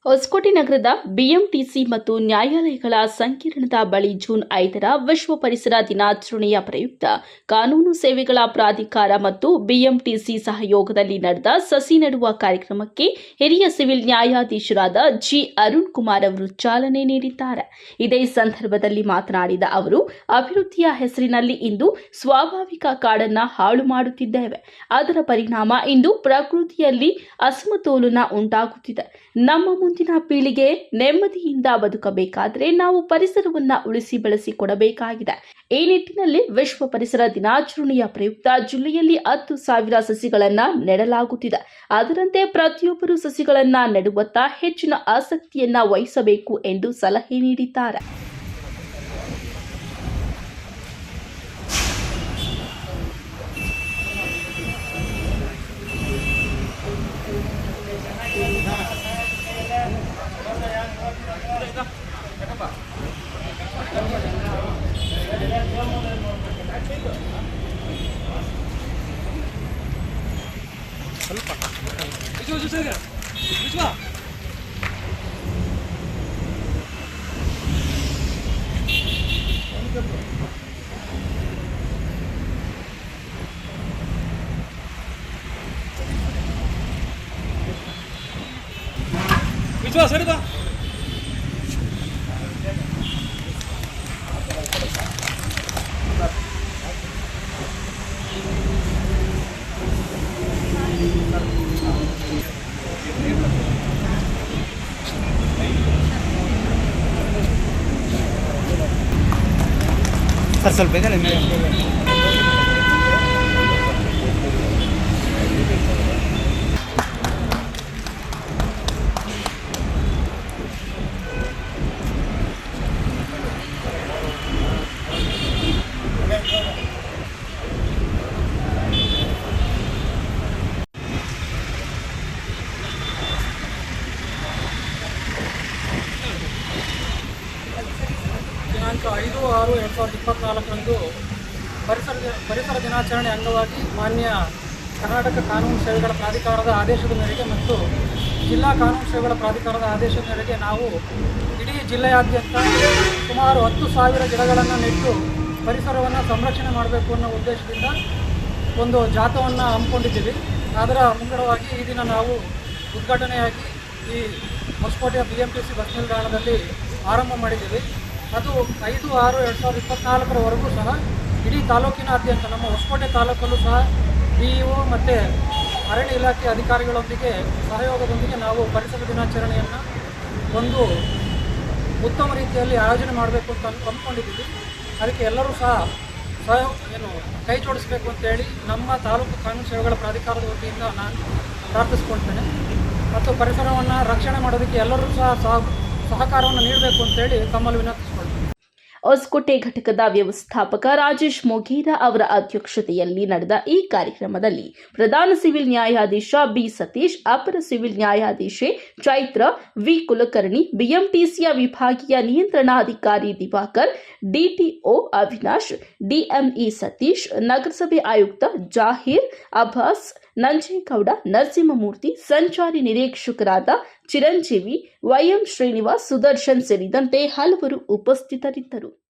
ಹೊಸಕೋಟೆ ನಗರದ ಬಿಎಂಟಿಸಿ ಮತ್ತು ನ್ಯಾಯಾಲಯಗಳ ಸಂಕೀರ್ಣದ ಬಳಿ ಜೂನ್ 5ರ ವಿಶ್ವ ಪರಿಸರ ದಿನಾಚರಣೆಯ ಪ್ರಯುಕ್ತ ಕಾನೂನು ಸೇವೆಗಳ ಪ್ರಾಧಿಕಾರ ಮತ್ತು ಬಿಎಂಟಿಸಿ ಸಹಯೋಗದಲ್ಲಿ ನಡೆದ ಸಸಿ ನೆಡುವ ಕಾರ್ಯಕ್ರಮಕ್ಕೆ ಹಿರಿಯ ಸಿವಿಲ್ ನ್ಯಾಯಾಧೀಶರಾದ ಜಿ ಅರುಣ್ ಕುಮಾರ್ ಅವರು ಚಾಲನೆ ನೀಡಿದ್ದಾರೆ. ಇದೇ ಸಂದರ್ಭದಲ್ಲಿ ಮಾತನಾಡಿದ ಅವರು, ಅಭಿವೃದ್ಧಿಯ ಹೆಸರಿನಲ್ಲಿ ಇಂದು ಸ್ವಾಭಾವಿಕ ಕಾಡನ್ನು ಹಾಳು ಮಾಡುತ್ತಿದ್ದೇವೆ. ಅದರ ಪರಿಣಾಮ ಇಂದು ಪ್ರಕೃತಿಯಲ್ಲಿ ಅಸಮತೋಲನ ಉಂಟಾಗುತ್ತಿದೆ. ನಮ್ಮ ಮುಂದಿನ ಪೀಳಿಗೆ ನೆಮ್ಮದಿಯಿಂದ ಬದುಕಬೇಕಾದರೆ ನಾವು ಪರಿಸರವನ್ನು ಉಳಿಸಿ ಬೆಳೆಸಿಕೊಡಬೇಕಾಗಿದೆ. ಈ ನಿಟ್ಟಿನಲ್ಲಿ ವಿಶ್ವ ಪರಿಸರ ದಿನಾಚರಣೆಯ ಪ್ರಯುಕ್ತ ಜಿಲ್ಲೆಯಲ್ಲಿ 10,000 ಸಸಿಗಳನ್ನು ನೆಡಲಾಗುತ್ತಿದೆ. ಅದರಂತೆ ಪ್ರತಿಯೊಬ್ಬರು ಸಸಿಗಳನ್ನು ನೆಡುವತ್ತ ಹೆಚ್ಚಿನ ಆಸಕ್ತಿಯನ್ನ ವಹಿಸಬೇಕು ಎಂದು ಸಲಹೆ ನೀಡಿದ್ದಾರೆ. ವಿಶ್ವಾಸ ಹಿಡಿದ ಸರ್ ಸ್ವಲ್ಪ ಬೇಗ ದಿನಾಂಕ 5/6/2024ರಂದು ಪರಿಸರ ದಿನಾಚರಣೆ ಅಂಗವಾಗಿ ಮಾನ್ಯ ಕರ್ನಾಟಕ ಕಾನೂನು ಸೇವೆಗಳ ಪ್ರಾಧಿಕಾರದ ಆದೇಶದ ಮೇರೆಗೆ ಮತ್ತು ಜಿಲ್ಲಾ ಕಾನೂನು ಸೇವೆಗಳ ಪ್ರಾಧಿಕಾರದ ಆದೇಶದ ಮೇರೆಗೆ ನಾವು ಇಡೀ ಜಿಲ್ಲೆಯಾದ್ಯಂತ ಸುಮಾರು 10,000 ಗಿಡಗಳನ್ನು ನೆಟ್ಟು ಪರಿಸರವನ್ನು ಸಂರಕ್ಷಣೆ ಮಾಡಬೇಕು ಅನ್ನೋ ಉದ್ದೇಶದಿಂದ ಒಂದು ಜಾಥಾವನ್ನು ಹಮ್ಮಿಕೊಂಡಿದ್ದೀವಿ. ಅದರ ಮುಂಗಡವಾಗಿ ಈ ದಿನ ನಾವು ಉದ್ಘಾಟನೆಯಾಗಿ ಈ ಹೊಸಕೋಟೆಯ ಬಿಎಂಟಿಸಿ ಬಸ್ ನಿಲ್ದಾಣದಲ್ಲಿ ಆರಂಭ ಮಾಡಿದ್ದೀವಿ. ಅದು 5/6/2024ರವರೆಗೂ ಸಹ ಇಡೀ ತಾಲೂಕಿನಾದ್ಯಂತ ನಮ್ಮ ಹೊಸಕೋಟೆ ತಾಲೂಕಲ್ಲೂ ಸಹ BEO ಮತ್ತು ಅರಣ್ಯ ಇಲಾಖೆ ಅಧಿಕಾರಿಗಳೊಂದಿಗೆ ಸಹಯೋಗದೊಂದಿಗೆ ನಾವು ಪರಿಸರ ದಿನಾಚರಣೆಯನ್ನು ಒಂದು ಉತ್ತಮ ರೀತಿಯಲ್ಲಿ ಆಯೋಜನೆ ಮಾಡಬೇಕು ಅಂತ ಅಂದ್ಕೊಂಡಿದ್ದೀವಿ. ಅದಕ್ಕೆ ಎಲ್ಲರೂ ಸಹ ಕೈ ಜೋಡಿಸಬೇಕು ಅಂತೇಳಿ ನಮ್ಮ ತಾಲೂಕು ಕಾನೂನು ಸೇವೆಗಳ ಪ್ರಾಧಿಕಾರದ ವತಿಯಿಂದ ನಾನು ಪ್ರಾರ್ಥಿಸ್ಕೊಳ್ತೇನೆ. ಮತ್ತು ಪರಿಸರವನ್ನು ರಕ್ಷಣೆ ಮಾಡೋದಕ್ಕೆ ಎಲ್ಲರೂ ಸಹ ಸಹಕಾರವನ್ನು ನೀಡಬೇಕು ಅಂತೇಳಿ ತಮ್ಮಲ್ಲಿ ವಿನಂತಿಸಿಕೊಳ್ಳುತ್ತೇನೆ. ಹೊಸಕೋಟೆ ಘಟಕದ ವ್ಯವಸ್ಥಾಪಕ ರಾಜೇಶ್ ಮೊಗೇರಾ ಅವರ ಅಧ್ಯಕ್ಷತೆಯಲ್ಲಿ ನಡೆದ ಈ ಕಾರ್ಯಕ್ರಮದಲ್ಲಿ ಪ್ರಧಾನ ಸಿವಿಲ್ ನ್ಯಾಯಾಧೀಶ ಬಿ ಸತೀಶ್, ಅಪರ ಸಿವಿಲ್ ನ್ಯಾಯಾಧೀಶೆ ಚೈತ್ರ, ವಿ ಕುಲಕರ್ಣಿ, ಬಿಎಂಟಿಸಿಯ ವಿಭಾಗೀಯ ನಿಯಂತ್ರಣಾಧಿಕಾರಿ ದಿವಾಕರ್, ಡಿಟಿಒ ಅವಿನಾಶ್, ಡಿಎಂಇ ಸತೀಶ್, ನಗರಸಭೆ ಆಯುಕ್ತ ಜಾಹೀರ್, ಅಬ್ಬಾಸ್, ನಂಜೇಗೌಡ, ನರಸಿಂಹಮೂರ್ತಿ, ಸಂಚಾರಿ ನಿರೀಕ್ಷಕರಾದ ಚಿರಂಜೀವಿ, ವೈಎಂ ಶ್ರೀನಿವಾಸ್, ಸುದರ್ಶನ್ ಸೇರಿದಂತೆ ಹಲವರು ಉಪಸ್ಥಿತರಿದ್ದರು.